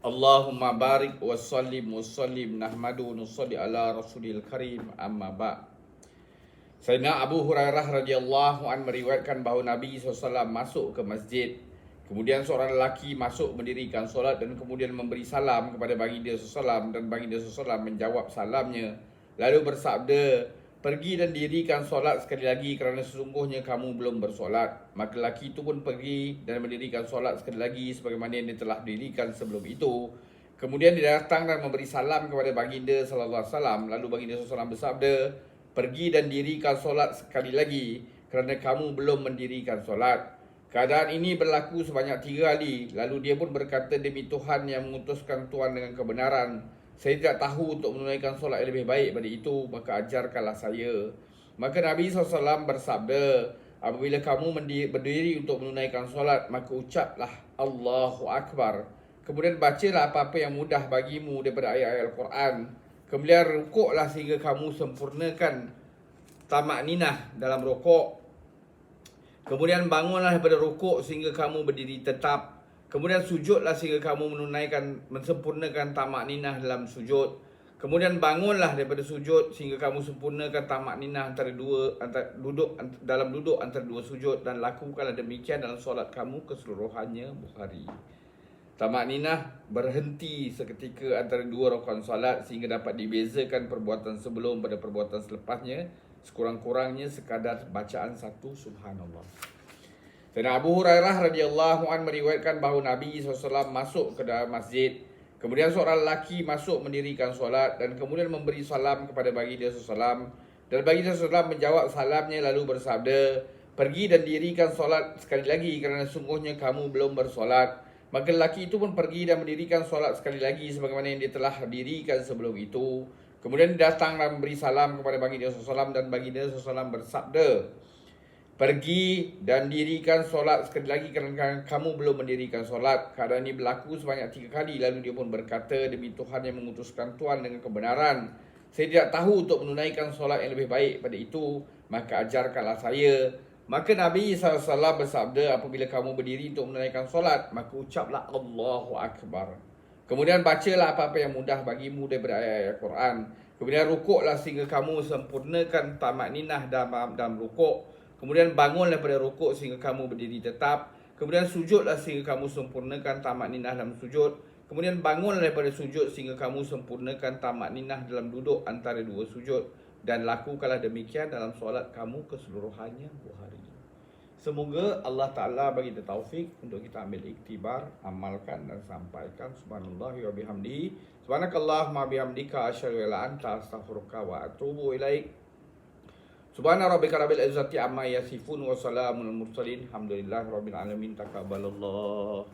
Allahumma barik wa sallim nahmadu nusalli ala rasulil karim amma ba'. Sayyidina Abu Hurairah radhiyallahu an meriwayatkan bahawa Nabi SAW masuk ke masjid. Kemudian seorang lelaki masuk mendirikan solat dan kemudian memberi salam kepada baginda SAW, dan baginda SAW menjawab salamnya. Lalu bersabda, "Pergi dan dirikan solat sekali lagi kerana sesungguhnya kamu belum bersolat." Maka lelaki itu pun pergi dan mendirikan solat sekali lagi sebagaimana yang dia telah dirikan sebelum itu. Kemudian dia datang dan memberi salam kepada baginda SAW. Lalu baginda SAW bersabda, "Pergi dan dirikan solat sekali lagi kerana kamu belum mendirikan solat." Keadaan ini berlaku sebanyak 3 kali. Lalu dia pun berkata, "Demi Tuhan yang mengutuskan Tuhan dengan kebenaran, saya tidak tahu untuk menunaikan solat yang lebih baik pada itu, maka ajarkanlah saya." Maka Nabi SAW bersabda, "Apabila kamu berdiri untuk menunaikan solat, maka ucaplah Allahu Akbar. Kemudian bacalah apa-apa yang mudah bagimu daripada ayat-ayat Al-Quran. Kemudian rukuklah sehingga kamu sempurnakan tamak ninah dalam rukuk. Kemudian bangunlah daripada rukuk sehingga kamu berdiri tetap. Kemudian sujudlah sehingga kamu mensempurnakan tamak ninah dalam sujud. Kemudian bangunlah daripada sujud sehingga kamu sempurnakan tamak ninah dalam duduk antara dua sujud, dan lakukanlah demikian dalam solat kamu keseluruhannya." Bukhari. Tamak ninah berhenti seketika antara dua rakaat solat sehingga dapat dibezakan perbuatan sebelum pada perbuatan selepasnya, sekurang-kurangnya sekadar bacaan satu subhanallah. Dan Abu Hurairah radhiyallahu an meriwayatkan bahawa Nabi SAW masuk ke dalam masjid. Kemudian seorang lelaki masuk mendirikan solat dan kemudian memberi salam kepada baginda SAW. Dan baginda SAW menjawab salamnya lalu bersabda, "Pergi dan dirikan solat sekali lagi kerana sungguhnya kamu belum bersolat." Maka lelaki itu pun pergi dan mendirikan solat sekali lagi sebagaimana yang dia telah dirikan sebelum itu. Kemudian dia datang dan memberi salam kepada baginda SAW, dan baginda SAW bersabda, "Pergi dan dirikan solat sekali lagi kerana kamu belum mendirikan solat." Keadaan ini berlaku sebanyak 3 kali. Lalu dia pun berkata, "Demi Tuhan yang mengutuskan Tuhan dengan kebenaran, saya tidak tahu untuk menunaikan solat yang lebih baik pada itu, maka ajarkanlah saya." Maka Nabi SAW bersabda, "Apabila kamu berdiri untuk menunaikan solat, maka ucaplah Allahu Akbar. Kemudian bacalah apa-apa yang mudah bagimu daripada ayat-ayat Quran. Kemudian rukuklah sehingga kamu sempurnakan tamak ninah dalam rukuk. Kemudian bangun daripada rukuk sehingga kamu berdiri tetap. Kemudian sujudlah sehingga kamu sempurnakan tamak ninah dalam sujud. Kemudian bangun daripada sujud sehingga kamu sempurnakan tamak ninah dalam duduk antara dua sujud. Dan lakukanlah demikian dalam solat kamu keseluruhannya." Bukhari. Semoga Allah Ta'ala bagi kita taufik untuk kita ambil iktibar, amalkan dan sampaikan. Subhanallahi wa bihamdihi. Subhanakallahumma bihamdika asyhadu an la ilaha illa anta astaghfiruka wa atubu ilaik. Subhana rabbika rabbil izzati amma yasifun wa salamun al mursalin. Alhamdulillahi rabbil alamin. Taqabbalallah.